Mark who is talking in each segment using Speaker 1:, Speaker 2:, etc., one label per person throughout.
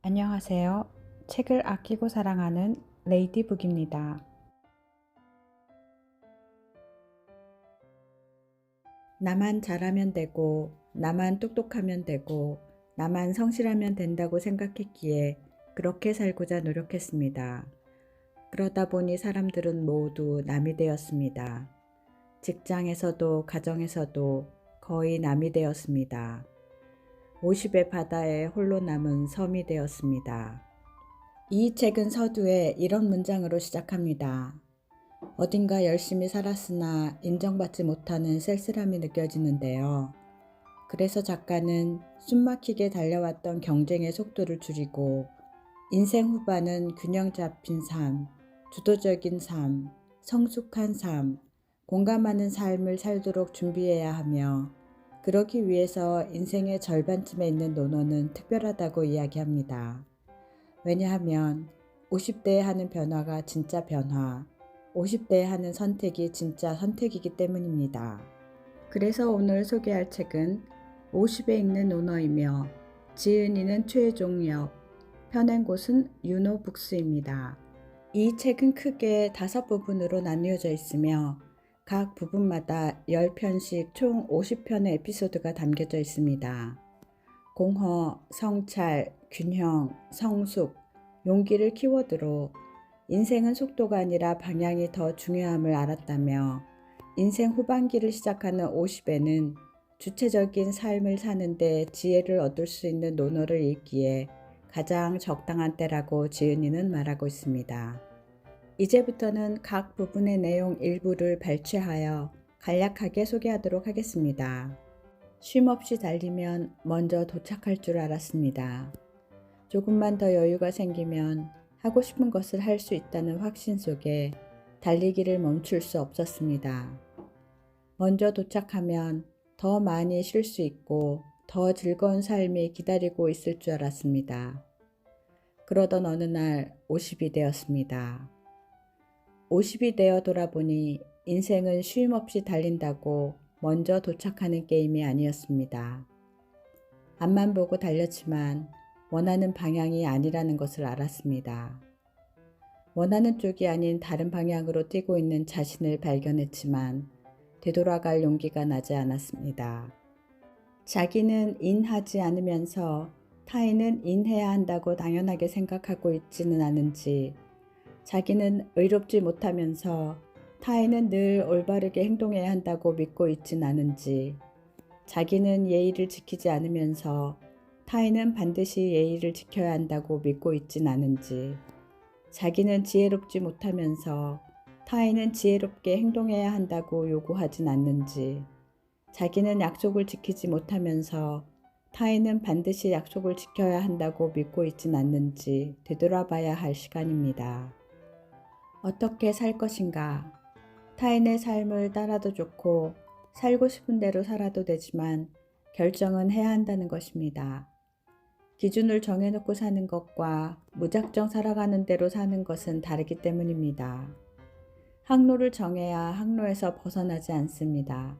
Speaker 1: 안녕하세요. 책을 아끼고 사랑하는 레이디북입니다. 나만 잘하면 되고, 나만 똑똑하면 되고, 나만 성실하면 된다고 생각했기에 그렇게 살고자 노력했습니다. 그러다 보니 사람들은 모두 남이 되었습니다. 직장에서도 가정에서도 거의 남이 되었습니다. 50의 바다에 홀로 남은 섬이 되었습니다. 이 책은 서두에 이런 문장으로 시작합니다. 어딘가 열심히 살았으나 인정받지 못하는 쓸쓸함이 느껴지는데요. 그래서 작가는 숨막히게 달려왔던 경쟁의 속도를 줄이고 인생 후반은 균형 잡힌 삶, 주도적인 삶, 성숙한 삶, 공감하는 삶을 살도록 준비해야 하며 그러기 위해서 인생의 절반쯤에 있는 논어는 특별하다고 이야기합니다. 왜냐하면 50대에 하는 변화가 진짜 변화, 50대에 하는 선택이 진짜 선택이기 때문입니다. 그래서 오늘 소개할 책은 50에 읽는 논어이며 지은이는 최종역, 펴낸 곳은 유노북스입니다. 이 책은 크게 5부분으로 나뉘어져 있으며 각 부분마다 10편씩 총 50편의 에피소드가 담겨져 있습니다. 공허, 성찰, 균형, 성숙, 용기를 키워드로 인생은 속도가 아니라 방향이 더 중요함을 알았다며 인생 후반기를 시작하는 50에는 주체적인 삶을 사는데 지혜를 얻을 수 있는 논어를 읽기에 가장 적당한 때라고 지은이는 말하고 있습니다. 이제부터는 각 부분의 내용 일부를 발췌하여 간략하게 소개하도록 하겠습니다. 쉼없이 달리면 먼저 도착할 줄 알았습니다. 조금만 더 여유가 생기면 하고 싶은 것을 할 수 있다는 확신 속에 달리기를 멈출 수 없었습니다. 먼저 도착하면 더 많이 쉴 수 있고 더 즐거운 삶이 기다리고 있을 줄 알았습니다. 그러던 어느 날 50이 되었습니다. 50이 되어 돌아보니 인생은 쉼 없이 달린다고 먼저 도착하는 게임이 아니었습니다. 앞만 보고 달렸지만 원하는 방향이 아니라는 것을 알았습니다. 원하는 쪽이 아닌 다른 방향으로 뛰고 있는 자신을 발견했지만 되돌아갈 용기가 나지 않았습니다. 자기는 인하지 않으면서 타인은 인해야 한다고 당연하게 생각하고 있지는 않은지, 자기는 의롭지 못하면서 타인은 늘 올바르게 행동해야 한다고 믿고 있진 않은지, 자기는 예의를 지키지 않으면서 타인은 반드시 예의를 지켜야 한다고 믿고 있진 않은지, 자기는 지혜롭지 못하면서 타인은 지혜롭게 행동해야 한다고 요구하진 않는지, 자기는 약속을 지키지 못하면서 타인은 반드시 약속을 지켜야 한다고 믿고 있진 않는지 되돌아봐야 할 시간입니다. 어떻게 살 것인가? 타인의 삶을 따라도 좋고 살고 싶은 대로 살아도 되지만 결정은 해야 한다는 것입니다. 기준을 정해놓고 사는 것과 무작정 살아가는 대로 사는 것은 다르기 때문입니다. 항로를 정해야 항로에서 벗어나지 않습니다.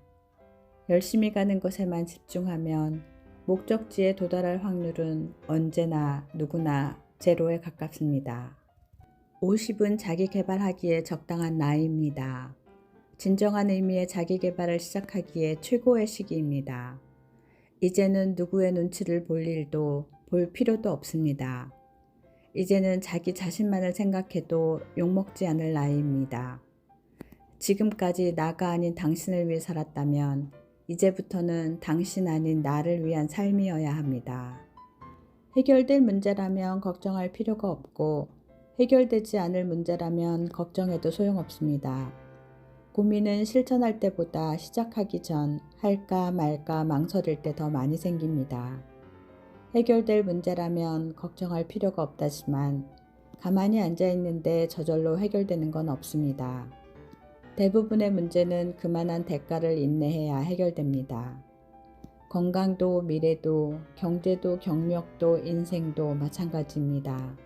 Speaker 1: 열심히 가는 것에만 집중하면 목적지에 도달할 확률은 언제나 누구나 제로에 가깝습니다. 50은 자기 개발하기에 적당한 나이입니다. 진정한 의미의 자기 개발을 시작하기에 최고의 시기입니다. 이제는 누구의 눈치를 볼 일도 볼 필요도 없습니다. 이제는 자기 자신만을 생각해도 욕먹지 않을 나이입니다. 지금까지 나가 아닌 당신을 위해 살았다면 이제부터는 당신 아닌 나를 위한 삶이어야 합니다. 해결될 문제라면 걱정할 필요가 없고 해결되지 않을 문제라면 걱정해도 소용없습니다. 고민은 실천할 때보다 시작하기 전 할까 말까 망설일 때 더 많이 생깁니다. 해결될 문제라면 걱정할 필요가 없다지만 가만히 앉아 있는데 저절로 해결되는 건 없습니다. 대부분의 문제는 그만한 대가를 인내해야 해결됩니다. 건강도 미래도 경제도 경력도 인생도 마찬가지입니다.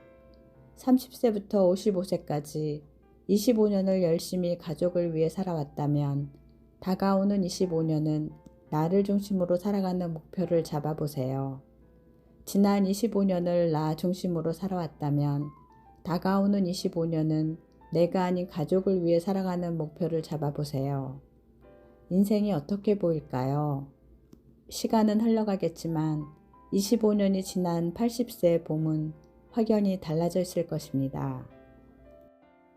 Speaker 1: 30세부터 55세까지 25년을 열심히 가족을 위해 살아왔다면 다가오는 25년은 나를 중심으로 살아가는 목표를 잡아보세요. 지난 25년을 나 중심으로 살아왔다면 다가오는 25년은 내가 아닌 가족을 위해 살아가는 목표를 잡아보세요. 인생이 어떻게 보일까요? 시간은 흘러가겠지만 25년이 지난 80세의 봄은 확연히 달라져 있을 것입니다.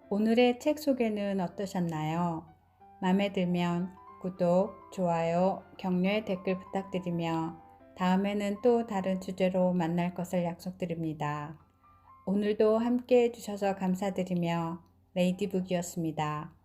Speaker 1: 오늘의 책 소개는 어떠셨나요? 마음에 들면 구독, 좋아요, 격려의 댓글 부탁드리며 다음에는 또 다른 주제로 만날 것을 약속드립니다. 오늘도 함께 해주셔서 감사드리며 레이디북이었습니다.